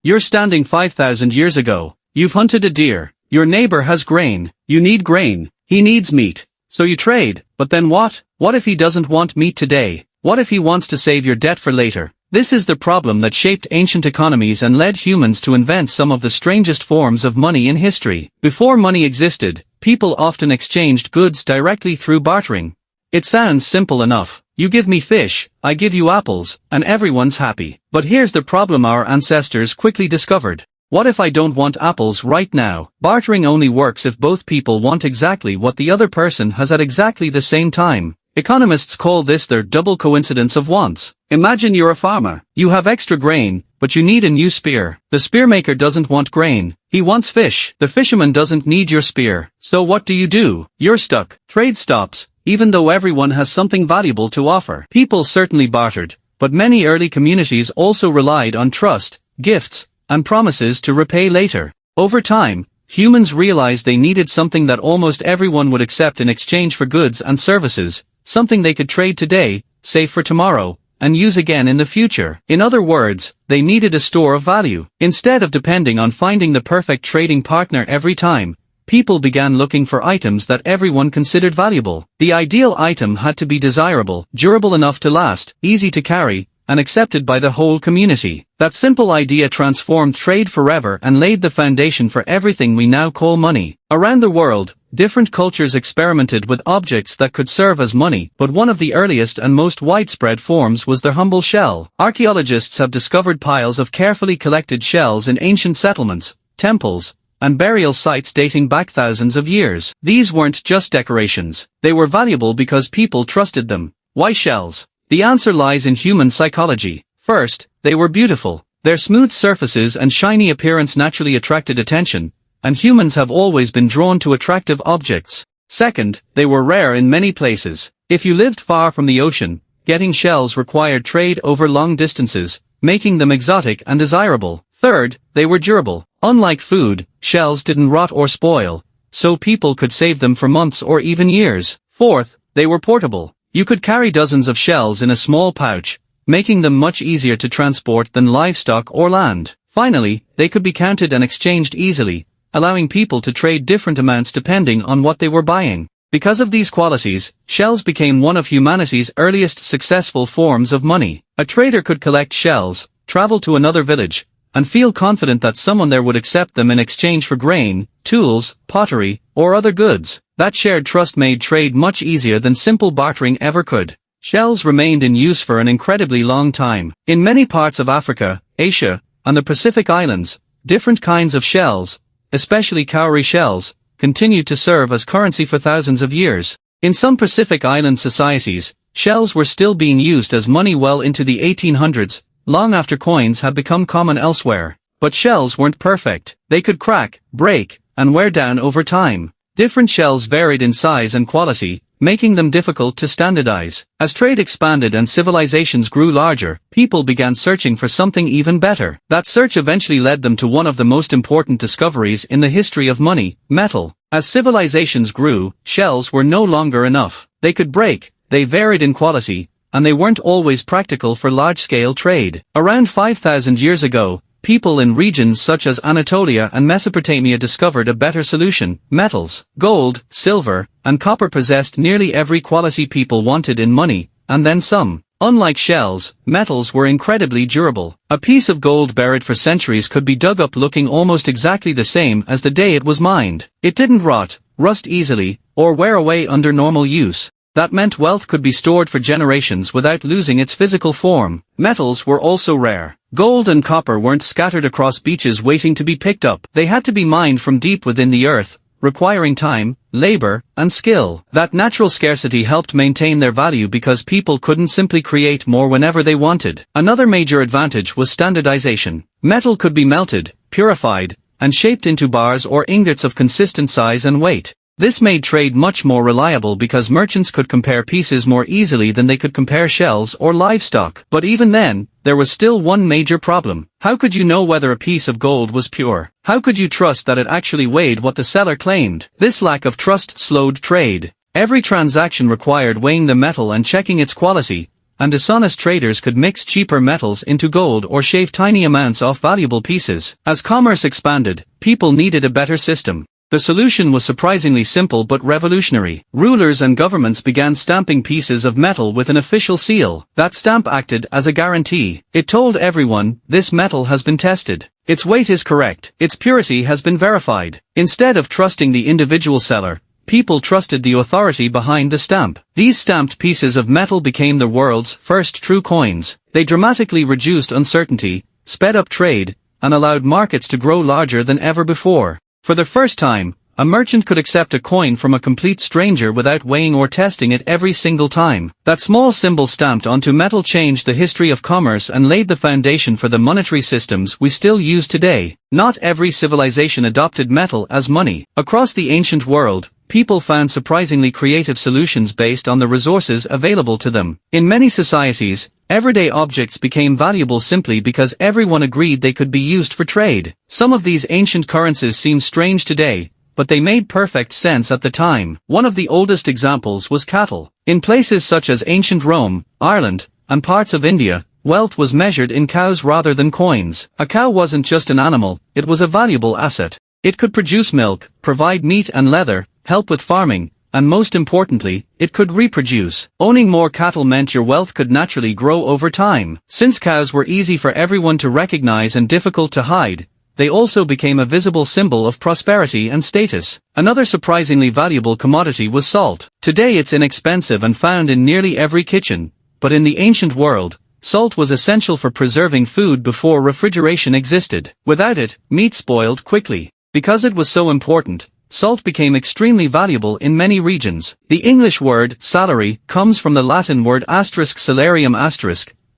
You're standing 5,000 years ago. You've hunted a deer. Your neighbor has grain. You need grain. He needs meat. So you trade. But then what? What if he doesn't want meat today? What if he wants to save your debt for later? This is the problem that shaped ancient economies and led humans to invent some of the strangest forms of money in history. Before money existed, people often exchanged goods directly through bartering. It sounds simple enough. You give me fish, I give you apples, and everyone's happy. But here's the problem our ancestors quickly discovered. What if I don't want apples right now? Bartering only works if both people want exactly what the other person has at exactly the same time. Economists call this their double coincidence of wants. Imagine you're a farmer. You have extra grain, but you need a new spear. The spearmaker doesn't want grain. He wants fish. The fisherman doesn't need your spear. So what do? You're stuck. Trade stops, even though everyone has something valuable to offer. People certainly bartered, but many early communities also relied on trust, gifts, and promises to repay later. Over time, humans realized they needed something that almost everyone would accept in exchange for goods and services, something they could trade today, save for tomorrow, and use again in the future. In other words, they needed a store of value. Instead of depending on finding the perfect trading partner every time, people began looking for items that everyone considered valuable. The ideal item had to be desirable, durable enough to last, easy to carry, and accepted by the whole community. That simple idea transformed trade forever and laid the foundation for everything we now call money. Around the world, different cultures experimented with objects that could serve as money, but one of the earliest and most widespread forms was the humble shell. Archaeologists have discovered piles of carefully collected shells in ancient settlements, temples, and burial sites dating back thousands of years. These weren't just decorations. They were valuable because people trusted them. Why shells? The answer lies in human psychology. First, they were beautiful. Their smooth surfaces and shiny appearance naturally attracted attention, and humans have always been drawn to attractive objects. Second, they were rare in many places. If you lived far from the ocean, getting shells required trade over long distances, making them exotic and desirable. Third, they were durable. Unlike food, shells didn't rot or spoil, so people could save them for months or even years. Fourth, they were portable. You could carry dozens of shells in a small pouch, making them much easier to transport than livestock or land. Finally, they could be counted and exchanged easily, allowing people to trade different amounts depending on what they were buying. Because of these qualities, shells became one of humanity's earliest successful forms of money. A trader could collect shells, travel to another village, and feel confident that someone there would accept them in exchange for grain, tools, pottery, or other goods. That shared trust made trade much easier than simple bartering ever could. Shells remained in use for an incredibly long time. In many parts of Africa, Asia, and the Pacific Islands, different kinds of shells, especially cowrie shells, continued to serve as currency for thousands of years. In some Pacific Island societies, shells were still being used as money well into the 1800s, long after coins had become common elsewhere. But shells weren't perfect. They could crack, break, and wear down over time. Different shells varied in size and quality, making them difficult to standardize. As trade expanded and civilizations grew larger, people began searching for something even better. That search eventually led them to one of the most important discoveries in the history of money: metal. As civilizations grew, shells were no longer enough. They could break, they varied in quality, and they weren't always practical for large-scale trade. Around 5,000 years ago, people in regions such as Anatolia and Mesopotamia discovered a better solution: metals. Gold, silver, and copper possessed nearly every quality people wanted in money, and then some. Unlike shells, metals were incredibly durable. A piece of gold buried for centuries could be dug up looking almost exactly the same as the day it was mined. It didn't rot, rust easily, or wear away under normal use. That meant wealth could be stored for generations without losing its physical form. Metals were also rare. Gold and copper weren't scattered across beaches waiting to be picked up. They had to be mined from deep within the earth, requiring time, labor, and skill. That natural scarcity helped maintain their value because people couldn't simply create more whenever they wanted. Another major advantage was standardization. Metal could be melted, purified, and shaped into bars or ingots of consistent size and weight. This made trade much more reliable because merchants could compare pieces more easily than they could compare shells or livestock. But even then, there was still one major problem. How could you know whether a piece of gold was pure? How could you trust that it actually weighed what the seller claimed? This lack of trust slowed trade. Every transaction required weighing the metal and checking its quality, and dishonest traders could mix cheaper metals into gold or shave tiny amounts off valuable pieces. As commerce expanded, people needed a better system. The solution was surprisingly simple but revolutionary. Rulers and governments began stamping pieces of metal with an official seal. That stamp acted as a guarantee. It told everyone, this metal has been tested. Its weight is correct. Its purity has been verified. Instead of trusting the individual seller, people trusted the authority behind the stamp. These stamped pieces of metal became the world's first true coins. They dramatically reduced uncertainty, sped up trade, and allowed markets to grow larger than ever before. For the first time, a merchant could accept a coin from a complete stranger without weighing or testing it every single time. That small symbol stamped onto metal changed the history of commerce and laid the foundation for the monetary systems we still use today. Not every civilization adopted metal as money. Across the ancient world, people found surprisingly creative solutions based on the resources available to them. In many societies, everyday objects became valuable simply because everyone agreed they could be used for trade. Some of these ancient currencies seem strange today, but they made perfect sense at the time. One of the oldest examples was cattle. In places such as ancient Rome, Ireland, and parts of India, wealth was measured in cows rather than coins. A cow wasn't just an animal, it was a valuable asset. It could produce milk, provide meat and leather, help with farming, and most importantly, it could reproduce. Owning more cattle meant your wealth could naturally grow over time. Since cows were easy for everyone to recognize and difficult to hide, they also became a visible symbol of prosperity and status. Another surprisingly valuable commodity was salt. Today it's inexpensive and found in nearly every kitchen, but in the ancient world, salt was essential for preserving food before refrigeration existed. Without it, meat spoiled quickly. Because it was so important, salt became extremely valuable in many regions. The English word salary comes from the Latin word salarium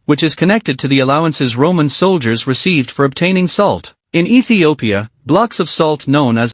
which is connected to the allowances Roman soldiers received for obtaining salt. In Ethiopia, blocks of salt known as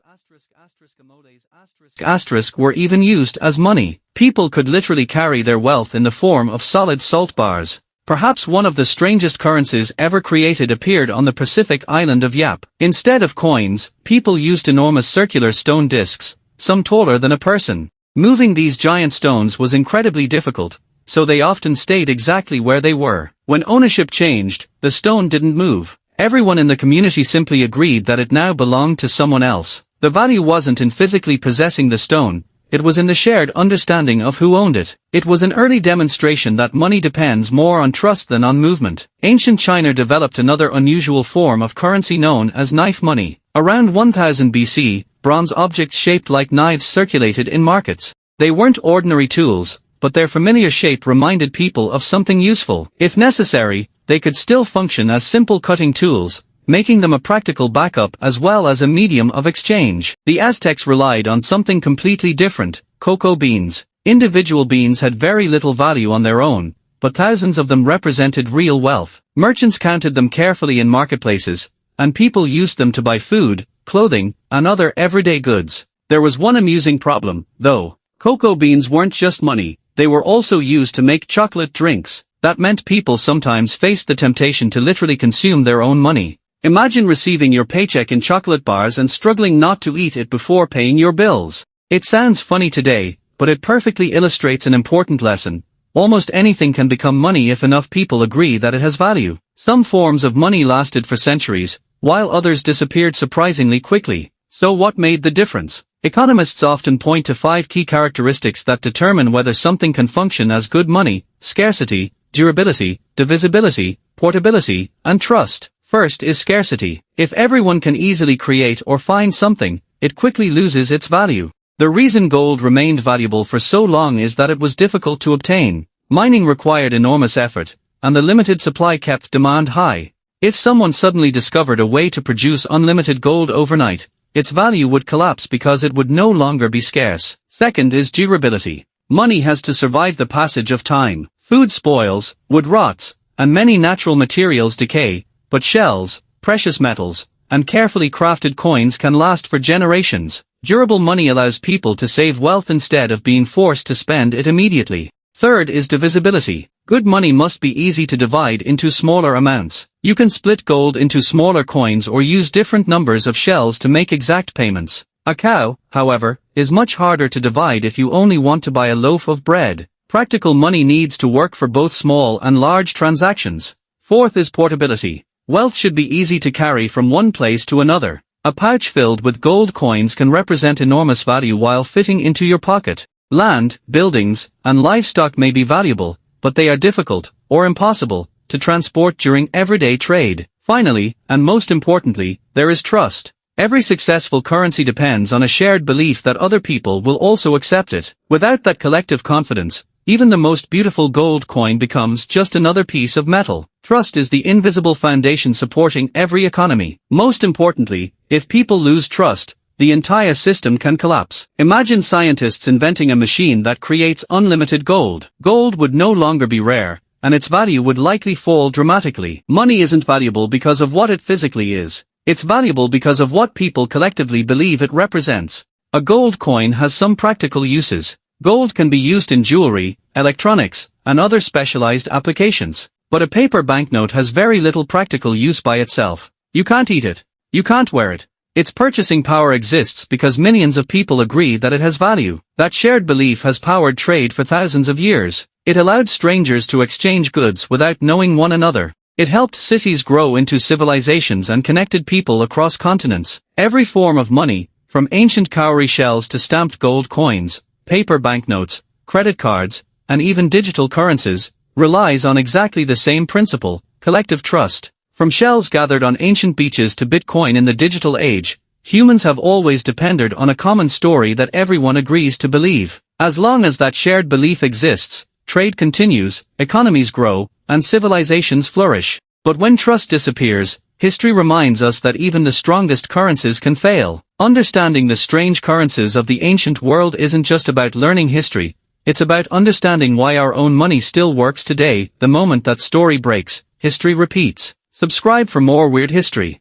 were even used as money. People could literally carry their wealth in the form of solid salt bars. Perhaps one of the strangest currencies ever created appeared on the Pacific island of Yap. Instead of coins, people used enormous circular stone discs, some taller than a person. Moving these giant stones was incredibly difficult, so they often stayed exactly where they were. When ownership changed, the stone didn't move. Everyone in the community simply agreed that it now belonged to someone else. The value wasn't in physically possessing the stone, it was in the shared understanding of who owned it. It was an early demonstration that money depends more on trust than on movement. Ancient China developed another unusual form of currency known as knife money. Around 1000 BC, bronze objects shaped like knives circulated in markets. They weren't ordinary tools, but their familiar shape reminded people of something useful. If necessary, they could still function as simple cutting tools, making them a practical backup as well as a medium of exchange. The Aztecs relied on something completely different: cocoa beans. Individual beans had very little value on their own, but thousands of them represented real wealth. Merchants counted them carefully in marketplaces, and people used them to buy food, clothing, and other everyday goods. There was one amusing problem, though. Cocoa beans weren't just money, they were also used to make chocolate drinks. That meant people sometimes faced the temptation to literally consume their own money. Imagine receiving your paycheck in chocolate bars and struggling not to eat it before paying your bills. It sounds funny today, but it perfectly illustrates an important lesson. Almost anything can become money if enough people agree that it has value. Some forms of money lasted for centuries, while others disappeared surprisingly quickly. So what made the difference? Economists often point to 5 key characteristics that determine whether something can function as good money: scarcity, durability, divisibility, portability, and trust. First is scarcity. If everyone can easily create or find something, it quickly loses its value. The reason gold remained valuable for so long is that it was difficult to obtain. Mining required enormous effort, and the limited supply kept demand high. If someone suddenly discovered a way to produce unlimited gold overnight, its value would collapse because it would no longer be scarce. Second is durability. Money has to survive the passage of time. Food spoils, wood rots, and many natural materials decay, but shells, precious metals, and carefully crafted coins can last for generations. Durable money allows people to save wealth instead of being forced to spend it immediately. Third is divisibility. Good money must be easy to divide into smaller amounts. You can split gold into smaller coins or use different numbers of shells to make exact payments. A cow, however, is much harder to divide if you only want to buy a loaf of bread. Practical money needs to work for both small and large transactions. Fourth is portability. Wealth should be easy to carry from one place to another. A pouch filled with gold coins can represent enormous value while fitting into your pocket. Land, buildings, and livestock may be valuable, but they are difficult, or impossible, to transport during everyday trade. Finally, and most importantly, there is trust. Every successful currency depends on a shared belief that other people will also accept it. Without that collective confidence, even the most beautiful gold coin becomes just another piece of metal. Trust is the invisible foundation supporting every economy. Most importantly, if people lose trust, the entire system can collapse. Imagine scientists inventing a machine that creates unlimited gold. Gold would no longer be rare, and its value would likely fall dramatically. Money isn't valuable because of what it physically is. It's valuable because of what people collectively believe it represents. A gold coin has some practical uses. Gold can be used in jewelry, electronics, and other specialized applications. But a paper banknote has very little practical use by itself. You can't eat it. You can't wear it. Its purchasing power exists because millions of people agree that it has value. That shared belief has powered trade for thousands of years. It allowed strangers to exchange goods without knowing one another. It helped cities grow into civilizations and connected people across continents. Every form of money, from ancient cowrie shells to stamped gold coins, paper banknotes, credit cards, and even digital currencies, relies on exactly the same principle, collective trust. From shells gathered on ancient beaches to Bitcoin in the digital age, humans have always depended on a common story that everyone agrees to believe. As long as that shared belief exists, trade continues, economies grow, and civilizations flourish. But when trust disappears, history reminds us that even the strongest currencies can fail. Understanding the strange currencies of the ancient world isn't just about learning history, it's about understanding why our own money still works today. The moment that story breaks, history repeats. Subscribe for more weird history.